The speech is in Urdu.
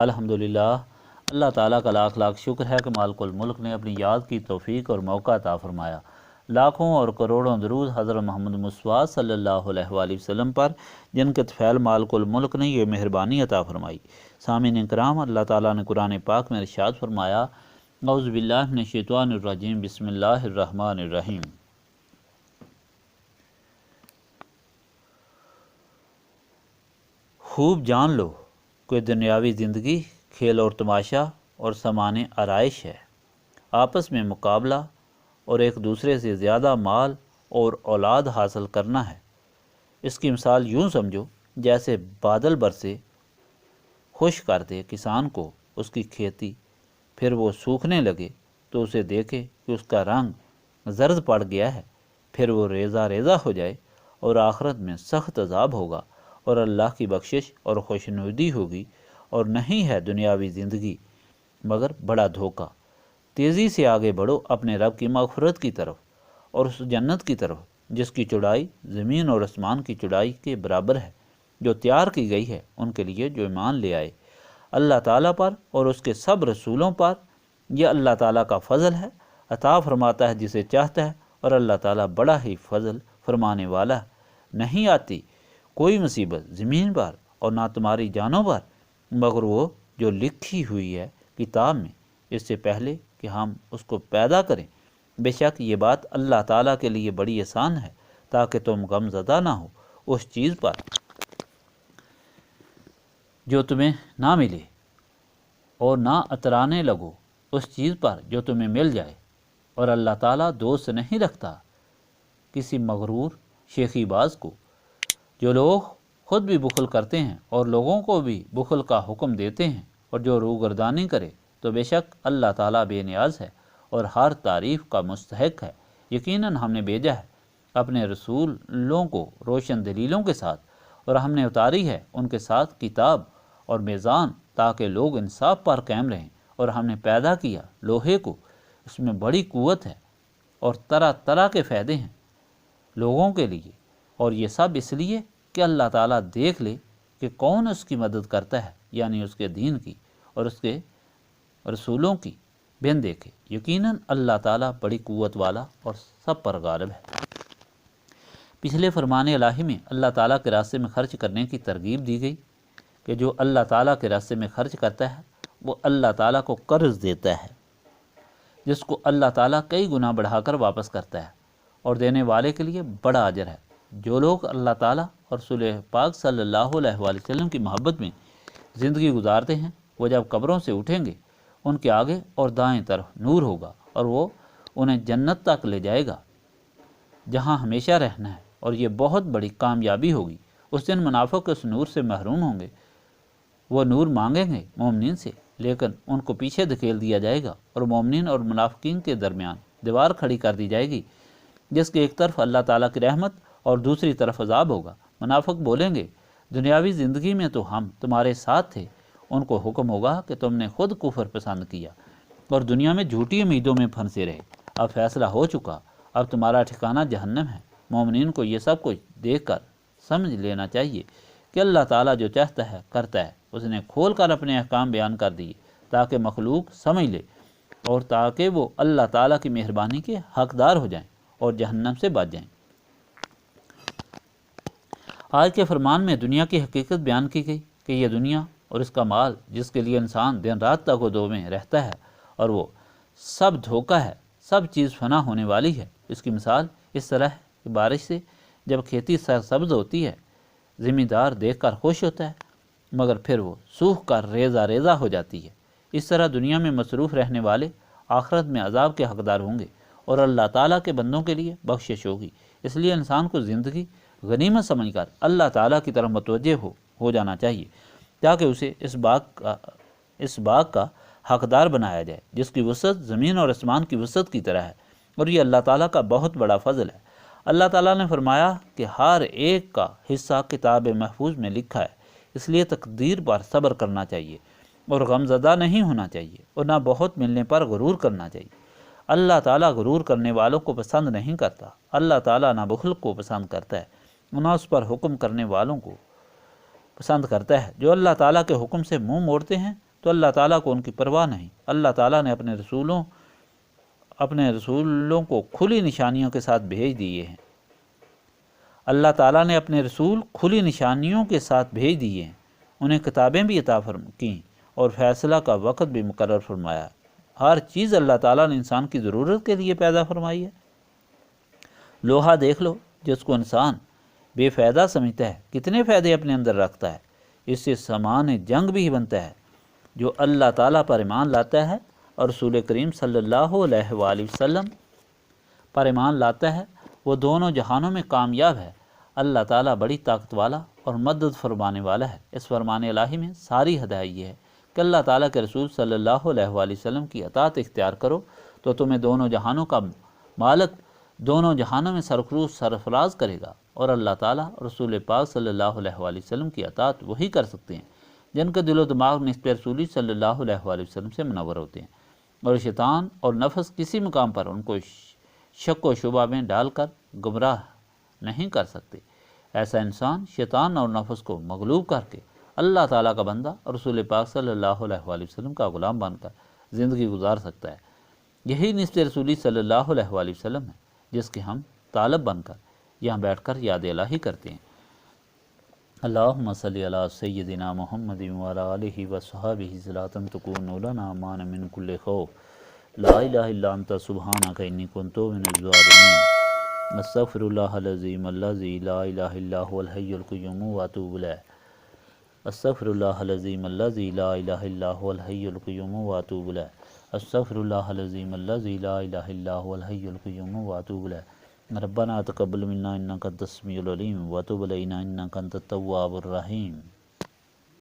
الحمدللہ، اللہ تعالیٰ کا لاکھ لاکھ شکر ہے کہ مالک الملک نے اپنی یاد کی توفیق اور موقع عطا فرمایا۔ لاکھوں اور کروڑوں درود حضرت محمد مصطفیٰ صلی اللہ علیہ وآلہ وسلم پر، جن کے طفیل مالک الملک نے یہ مہربانی عطا فرمائی۔ سامعین اکرام، اللہ تعالیٰ نے قرآن پاک میں ارشاد فرمایا، اعوذ باللہ من الشیطان الرجیم، بسم اللہ الرحمن الرحیم۔ خوب جان لو کہ دنیاوی زندگی کھیل اور تماشا اور سامان آرائش ہے، آپس میں مقابلہ اور ایک دوسرے سے زیادہ مال اور اولاد حاصل کرنا ہے۔ اس کی مثال یوں سمجھو جیسے بادل برسے، خشک کر دے کسان کو اس کی کھیتی، پھر وہ سوکھنے لگے تو اسے دیکھے کہ اس کا رنگ زرد پڑ گیا ہے، پھر وہ ریزہ ریزہ ہو جائے اور آخرت میں سخت عذاب ہوگا اور اللہ کی بخشش اور خوشنودی ہوگی، اور نہیں ہے دنیاوی زندگی مگر بڑا دھوکہ۔ تیزی سے آگے بڑھو اپنے رب کی مغفرت کی طرف اور اس جنت کی طرف جس کی چوڑائی زمین اور آسمان کی چوڑائی کے برابر ہے، جو تیار کی گئی ہے ان کے لیے جو ایمان لے آئے اللہ تعالیٰ پر اور اس کے سب رسولوں پر۔ یہ اللہ تعالیٰ کا فضل ہے، عطا فرماتا ہے جسے چاہتا ہے، اور اللہ تعالیٰ بڑا ہی فضل فرمانے والا ہے۔ نہیں آتی کوئی مصیبت زمین پر اور نہ تمہاری جانوں پر مگر وہ جو لکھی ہوئی ہے کتاب میں اس سے پہلے کہ ہم اس کو پیدا کریں۔ بے شک یہ بات اللہ تعالیٰ کے لیے بڑی آسان ہے، تاکہ تم غم زدہ نہ ہو اس چیز پر جو تمہیں نہ ملے، اور نہ اترانے لگو اس چیز پر جو تمہیں مل جائے۔ اور اللہ تعالیٰ دوست نہیں رکھتا کسی مغرور شیخی باز کو۔ جو لوگ خود بھی بخل کرتے ہیں اور لوگوں کو بھی بخل کا حکم دیتے ہیں، اور جو روگردانی کرے، تو بے شک اللہ تعالیٰ بے نیاز ہے اور ہر تعریف کا مستحق ہے۔ یقیناً ہم نے بھیجا ہے اپنے رسولوں کو روشن دلیلوں کے ساتھ، اور ہم نے اتاری ہے ان کے ساتھ کتاب اور میزان تاکہ لوگ انصاف پر قائم رہیں۔ اور ہم نے پیدا کیا لوہے کو، اس میں بڑی قوت ہے اور طرح طرح کے فائدے ہیں لوگوں کے لیے، اور یہ سب اس لیے کہ اللہ تعالیٰ دیکھ لے کہ کون اس کی مدد کرتا ہے، یعنی اس کے دین کی اور اس کے رسولوں کی بن دیکھے۔ یقیناً اللہ تعالیٰ بڑی قوت والا اور سب پر غالب ہے۔ پچھلے فرمان الہی میں اللہ تعالیٰ کے راستے میں خرچ کرنے کی ترغیب دی گئی کہ جو اللہ تعالیٰ کے راستے میں خرچ کرتا ہے وہ اللہ تعالیٰ کو قرض دیتا ہے، جس کو اللہ تعالیٰ کئی گنا بڑھا کر واپس کرتا ہے، اور دینے والے کے لیے بڑا اجر ہے۔ جو لوگ اللہ تعالیٰ اور رسول پاک صلی اللہ علیہ وآلہ وسلم کی محبت میں زندگی گزارتے ہیں، وہ جب قبروں سے اٹھیں گے ان کے آگے اور دائیں طرف نور ہوگا، اور وہ انہیں جنت تک لے جائے گا جہاں ہمیشہ رہنا ہے، اور یہ بہت بڑی کامیابی ہوگی۔ اس دن منافق اس نور سے محروم ہوں گے، وہ نور مانگیں گے مومنین سے، لیکن ان کو پیچھے دھکیل دیا جائے گا، اور مومنین اور منافقین کے درمیان دیوار کھڑی کر دی جائے گی جس کے ایک طرف اللہ تعالیٰ کی رحمت اور دوسری طرف عذاب ہوگا۔ منافق بولیں گے، دنیاوی زندگی میں تو ہم تمہارے ساتھ تھے۔ ان کو حکم ہوگا کہ تم نے خود کفر پسند کیا اور دنیا میں جھوٹی امیدوں میں پھنسے رہے، اب فیصلہ ہو چکا، اب تمہارا ٹھکانہ جہنم ہے۔ مومنین کو یہ سب کچھ دیکھ کر سمجھ لینا چاہیے کہ اللہ تعالیٰ جو چاہتا ہے کرتا ہے۔ اس نے کھول کر اپنے احکام بیان کر دیے تاکہ مخلوق سمجھ لے، اور تاکہ وہ اللہ تعالیٰ کی مہربانی کے حقدار ہو جائیں اور جہنم سے بچ جائیں۔ آج کے فرمان میں دنیا کی حقیقت بیان کی گئی کہ یہ دنیا اور اس کا مال جس کے لیے انسان دن رات تک و دو میں رہتا ہے، اور وہ سب دھوکہ ہے، سب چیز فنا ہونے والی ہے۔ اس کی مثال اس طرح ہے کہ بارش سے جب کھیتی سرسبز ہوتی ہے، زمیندار دیکھ کر خوش ہوتا ہے، مگر پھر وہ سوکھ کر ریزہ ریزہ ہو جاتی ہے۔ اس طرح دنیا میں مصروف رہنے والے آخرت میں عذاب کے حقدار ہوں گے، اور اللہ تعالیٰ کے بندوں کے لیے بخشش ہوگی۔ اس لیے انسان کو زندگی غنیمت سمجھ کر اللہ تعالیٰ کی طرف متوجہ ہو جانا چاہیے، تاکہ اسے اس باغ کا حقدار بنایا جائے جس کی وسعت زمین اور آسمان کی وسعت کی طرح ہے، اور یہ اللہ تعالیٰ کا بہت بڑا فضل ہے۔ اللہ تعالیٰ نے فرمایا کہ ہر ایک کا حصہ کتاب محفوظ میں لکھا ہے، اس لیے تقدیر پر صبر کرنا چاہیے اور غم زدہ نہیں ہونا چاہیے، اور نہ بہت ملنے پر غرور کرنا چاہیے۔ اللہ تعالیٰ غرور کرنے والوں کو پسند نہیں کرتا۔ اللہ تعالیٰ نہ بخل کو پسند کرتا ہے، نہ اس پر حکم کرنے والوں کو پسند کرتا ہے۔ جو اللہ تعالیٰ کے حکم سے منہ موڑتے ہیں تو اللہ تعالیٰ کو ان کی پرواہ نہیں۔ اللہ تعالیٰ نے اپنے رسولوں کو کھلی نشانیوں کے ساتھ بھیج دیے ہیں۔ اللہ تعالیٰ نے اپنے رسول کھلی نشانیوں کے ساتھ بھیج دیے ہیں، انہیں کتابیں بھی عطا کیں اور فیصلہ کا وقت بھی مقرر فرمایا۔ ہر چیز اللہ تعالیٰ نے انسان کی ضرورت کے لیے پیدا فرمائی ہے۔ لوہا دیکھ لو، جس کو انسان بے فائدہ سمجھتا ہے، کتنے فائدے اپنے اندر رکھتا ہے۔ اس سے سامان جنگ بھی بنتا ہے۔ جو اللہ تعالیٰ پر ایمان لاتا ہے اور رسول کریم صلی اللہ علیہ وآلہ وسلم پر ایمان لاتا ہے، وہ دونوں جہانوں میں کامیاب ہے۔ اللہ تعالیٰ بڑی طاقت والا اور مدد فرمانے والا ہے۔ اس فرمان الہی میں ساری ہدایت یہ ہے کہ اللہ تعالیٰ کے رسول صلی اللہ علیہ وآلہ وسلم کی اطاعت اختیار کرو تو تمہیں دونوں جہانوں کا مالک، دونوں جہانوں میں سرفروش سرفراز کرے گا۔ اور اللہ تعالیٰ اور رسول پاک صلی اللہ علیہ وآلہ وسلم کی اطاعت وہی کر سکتے ہیں جن کے دل و دماغ نسبت رسولی صلی اللہ علیہ وآلہ وسلم سے منور ہوتے ہیں، اور شیطان اور نفس کسی مقام پر ان کو شک و شبہ میں ڈال کر گمراہ نہیں کر سکتے۔ ایسا انسان شیطان اور نفس کو مغلوب کر کے اللہ تعالیٰ کا بندہ اور رسول پاک صلی اللہ علیہ وآلہ وسلم کا غلام بن کر زندگی گزار سکتا ہے۔ یہی نسبت رسولی صلی اللہ علیہ وآلہ وسلم ہے جس کے ہم طالب بن کر یہاں بیٹھ کر یاد الہی کرتے ہیں۔ اللہم صلی علی سیدنا محمد وعلی آلہ وصحبہ صلاۃ تکون لنا امان من کل خوف، لا الہ الا انت سبحانک انی کنت من الظالمین، استغفر اللہ العظیم الذی لا الہ الا هو الحی القیوم واتوب الیہ، استغفر اللہ العظیم الذی لا الہ الا هو الحی القیوم واتوب الیہ، استغفر اللہ العظیم الذی لا الہ الا هو الحی القیوم واتوب الیہ۔ ربنا تقبل منا انک انت السمیع العلیم وتب علینا انک انت التواب الرحیم۔